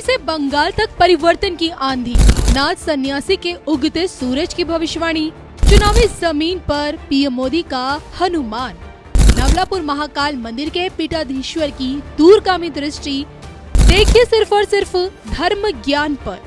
कश्मीर से बंगाल तक परिवर्तन की आंधी, नाथ सन्यासी के उगते सूरज की भविष्यवाणी, चुनावी जमीन पर पीएम मोदी का हनुमान, नवलापुर महाकाल मंदिर के पीठाधीश्वर की दूरगामी दृष्टि। देखिए सिर्फ और सिर्फ धर्म ज्ञान पर।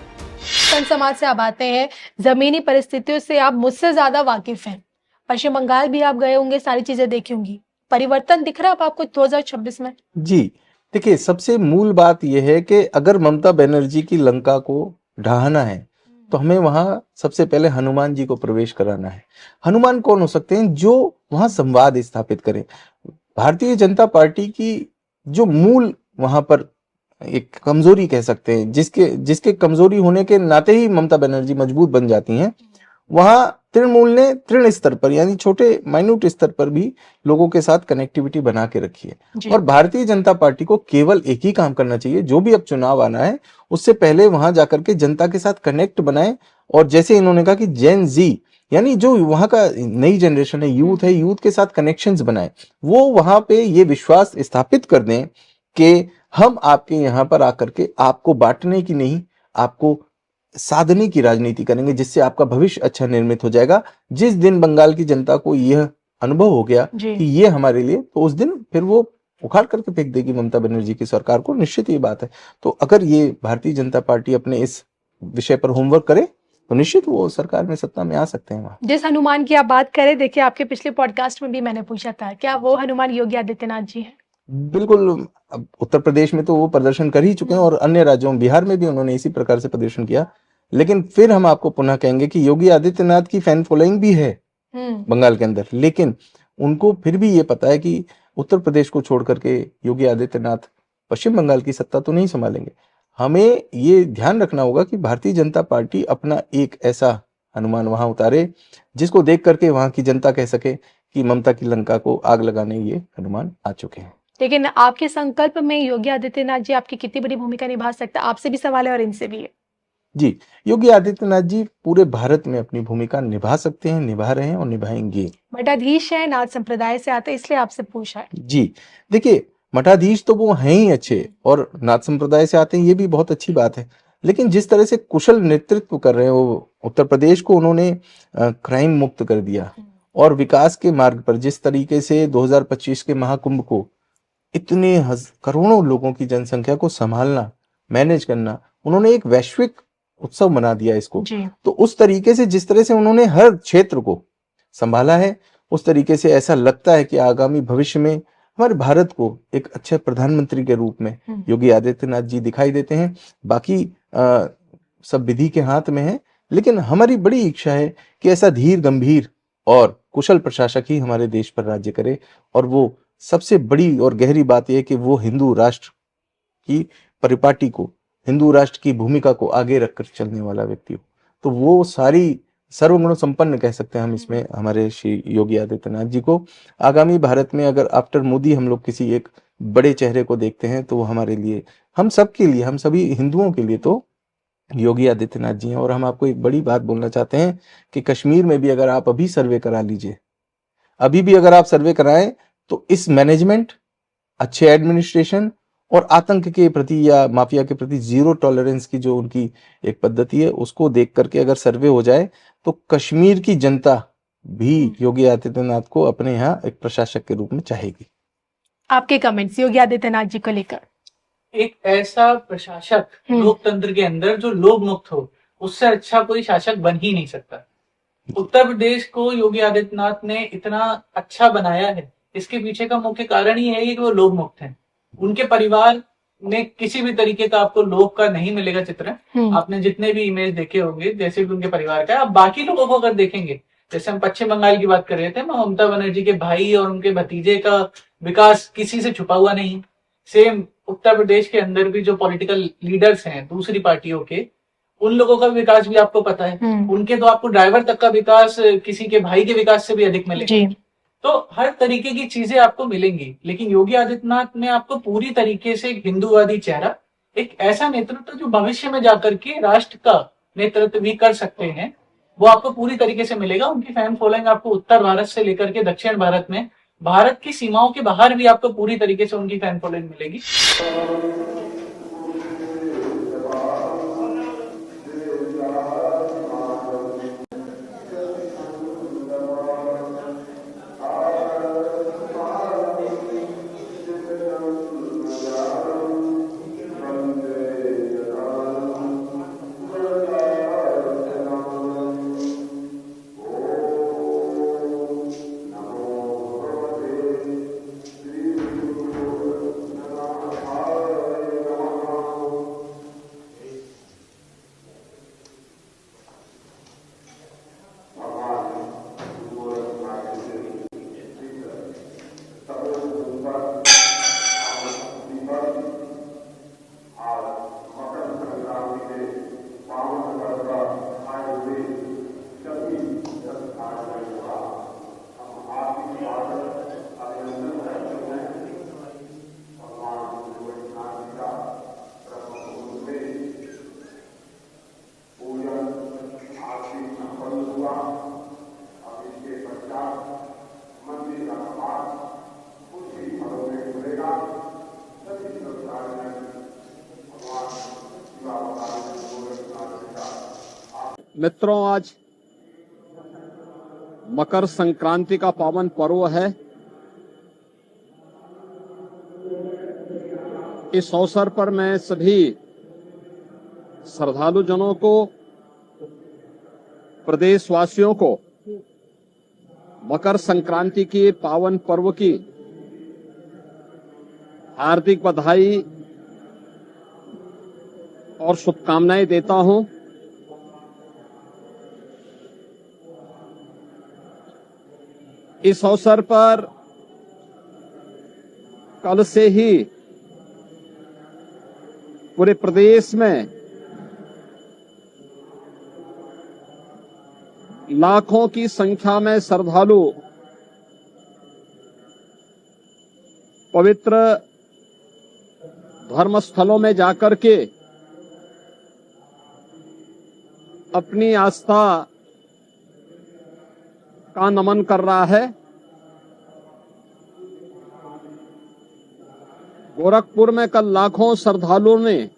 संत समाज से आप आते हैं, जमीनी परिस्थितियों से आप मुझसे ज्यादा वाकिफ हैं। पश्चिम बंगाल भी आप गए होंगे, सारी चीजें देखी होंगी। परिवर्तन दिख रहा है आपको 2026 में? जी देखिए, सबसे मूल बात यह है कि अगर ममता बनर्जी की लंका को ढहाना है तो हमें वहां सबसे पहले हनुमान जी को प्रवेश कराना है। हनुमान कौन हो सकते हैं? जो वहां संवाद स्थापित करें। भारतीय जनता पार्टी की जो मूल वहां पर एक कमजोरी कह सकते हैं, जिसके कमजोरी होने के नाते ही ममता बनर्जी मजबूत बन जाती हैं, वहां तृणमूल ने तृण स्तर पर यानी छोटे माइन्यूट स्तर पर भी लोगों के साथ कनेक्टिविटी बना के रखी है। और भारतीय जनता पार्टी को केवल एक ही काम करना चाहिए, जो भी अब चुनाव आना है उससे पहले वहां जाकर के जनता के साथ कनेक्ट बनाए। और जैसे इन्होंने कहा कि जेन जी यानी जो वहां का नई जनरेशन है, यूथ है, यूथ के साथ कनेक्शंस बनाए। वो वहां पे ये विश्वास स्थापित कर दें कि हम आपके यहाँ पर आकर के आपको बांटने की नहीं, आपको साधने की राजनीति करेंगे, जिससे आपका भविष्य अच्छा निर्मित हो जाएगा। जिस दिन बंगाल की जनता को यह अनुभव हो गया कि ये हमारे लिए, तो उस दिन फिर वो उखाड़ करके फेंक देगी ममता बनर्जी की सरकार को, निश्चित ये बात है। तो अगर ये भारतीय जनता पार्टी अपने इस विषय पर होमवर्क करे तो निश्चित वो सरकार में सत्ता में आ सकते हैं। वहां जिस हनुमान की आप बात करें, देखिए आपके पिछले पॉडकास्ट में भी मैंने पूछा था, क्या वो हनुमान योगी आदित्यनाथ जी हैं? बिल्कुल। अब उत्तर प्रदेश में तो वो प्रदर्शन कर ही चुके हैं और अन्य राज्यों, बिहार में भी उन्होंने इसी प्रकार से प्रदर्शन किया। लेकिन फिर हम आपको पुनः कहेंगे कि योगी आदित्यनाथ की फैन फॉलोइंग भी है बंगाल के अंदर, लेकिन उनको फिर भी ये पता है कि उत्तर प्रदेश को छोड़ करके योगी आदित्यनाथ पश्चिम बंगाल की सत्ता तो नहीं संभालेंगे। हमें ये ध्यान रखना होगा कि भारतीय जनता पार्टी अपना एक ऐसा हनुमान वहां उतारे जिसको देख करके वहां की जनता कह सके कि ममता की लंका को आग लगाने ये हनुमान आ चुके हैं। लेकिन आपके संकल्प में योगी आदित्यनाथ जी आपकी कितनी बड़ी भूमिका निभा सकता है? आपसे भी सवाल है और इनसे भी है। जी, योगी आदित्यनाथ जी पूरे भारत में अपनी भूमिका निभा सकते हैं, निभा रहे हैं और निभाएंगे। मठाधीश है, नाथ संप्रदाय से आते, इसलिए आपसे पूछा है। जी देखिए, मठाधीश तो वो हैं ही अच्छे और नाथ संप्रदाय से आते हैं, ये भी बहुत अच्छी बात है। लेकिन जिस तरह से कुशल नेतृत्व कर रहे हैं वो, उत्तर प्रदेश को उन्होंने क्राइम मुक्त कर दिया और विकास के मार्ग पर जिस तरीके से 2025 के महाकुंभ को इतने करोड़ों लोगों की जनसंख्या को संभालना, मैनेज करना, उन्होंने एक वैश्विक उत्सव बना दिया इसको। तो उस तरीके से जिस तरह से उन्होंने हर क्षेत्र को संभाला है, उस तरीके से ऐसा लगता है कि आगामी भविष्य में हमारे भारत को एक अच्छे प्रधानमंत्री के रूप में योगी आदित्यनाथ जी दिखाई देते हैं। बाकी सब विधि के हाथ में है, लेकिन हमारी बड़ी इच्छा है कि ऐसा धीर गंभीर और कुशल प्रशासक ही हमारे देश पर राज्य करे। और वो सबसे बड़ी और गहरी बात यह है कि वो हिंदू राष्ट्र की परिपाटी को, हिंदू राष्ट्र की भूमिका को आगे रखकर चलने वाला व्यक्ति हो। तो वो सारी सर्वगुण संपन्न कह सकते हैं हम इसमें हमारे श्री योगी आदित्यनाथ जी को। आगामी भारत में अगर आफ्टर मोदी हम लोग किसी एक बड़े चेहरे को देखते हैं तो वो हमारे लिए, हम सब के लिए, हम सभी हिंदुओं के लिए तो योगी आदित्यनाथ जी हैं। और हम आपको एक बड़ी बात बोलना चाहते हैं कि कश्मीर में भी अगर आप अभी सर्वे करा लीजिए, अभी भी अगर आप सर्वे कराएं, तो इस मैनेजमेंट, अच्छे एडमिनिस्ट्रेशन और आतंक के प्रति या माफिया के प्रति जीरो टॉलरेंस की जो उनकी एक पद्धति है, उसको देख करके अगर सर्वे हो जाए तो कश्मीर की जनता भी योगी आदित्यनाथ को अपने यहाँ एक प्रशासक के रूप में चाहेगी। आपके कमेंट्स योगी आदित्यनाथ जी को लेकर? एक ऐसा प्रशासक लोकतंत्र के अंदर जो लोग मुक्त हो, उससे अच्छा कोई शासक बन ही नहीं सकता। उत्तर प्रदेश को योगी आदित्यनाथ ने इतना अच्छा बनाया है, इसके पीछे का मुख्य कारण ही है कि वो लोग मुक्त हैं। उनके परिवार में किसी भी तरीके का आपको लोग का नहीं मिलेगा चित्र। आपने जितने भी इमेज देखे होंगे जैसे भी उनके परिवार का, आप बाकी लोगों को अगर देखेंगे, जैसे हम पश्चिम बंगाल की बात कर रहे थे, ममता बनर्जी के भाई और उनके भतीजे का विकास किसी से छुपा हुआ नहीं। सेम उत्तर प्रदेश के अंदर भी जो पॉलिटिकल लीडर्स हैं दूसरी पार्टियों के, उन लोगों का विकास भी आपको पता है। उनके तो आपको ड्राइवर तक का विकास किसी के भाई के विकास से भी अधिक मिलेगा। तो हर तरीके की चीजें आपको मिलेंगी, लेकिन योगी आदित्यनाथ में आपको पूरी तरीके से एक हिंदूवादी चेहरा, एक ऐसा नेतृत्व जो भविष्य में जाकर के राष्ट्र का नेतृत्व भी कर सकते हैं, वो आपको पूरी तरीके से मिलेगा। उनकी फैन फॉलोइंग आपको उत्तर भारत से लेकर के दक्षिण भारत में, भारत की सीमाओं के बाहर भी आपको पूरी तरीके से उनकी फैन फॉलोइंग मिलेगी। मित्रों, आज मकर संक्रांति का पावन पर्व है। इस अवसर पर मैं सभी श्रद्धालुजनों को, प्रदेशवासियों को मकर संक्रांति के पावन पर्व की हार्दिक बधाई और शुभकामनाएं देता हूं। इस अवसर पर कल से ही पूरे प्रदेश में लाखों की संख्या में श्रद्धालु पवित्र धर्मस्थलों में जाकर के अपनी आस्था का नमन कर रहा है। गोरखपुर में कल लाखों श्रद्धालुओं ने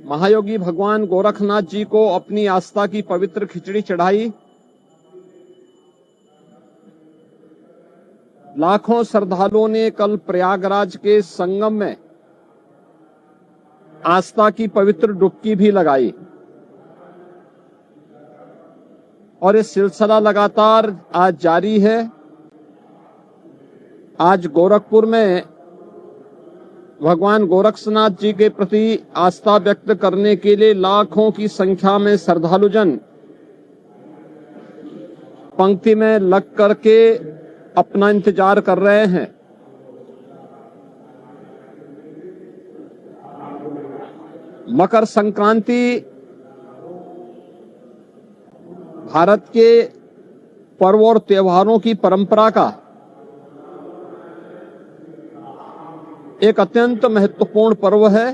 महायोगी भगवान गोरखनाथ जी को अपनी आस्था की पवित्र खिचड़ी चढ़ाई। लाखों श्रद्धालुओं ने कल प्रयागराज के संगम में आस्था की पवित्र डुबकी भी लगाई और ये सिलसिला लगातार आज जारी है। आज गोरखपुर में भगवान गोरक्षनाथ जी के प्रति आस्था व्यक्त करने के लिए लाखों की संख्या में श्रद्धालुजन पंक्ति में लग करके अपना इंतजार कर रहे हैं। मकर संक्रांति भारत के पर्व और त्योहारों की परंपरा का एक अत्यंत महत्वपूर्ण पर्व है।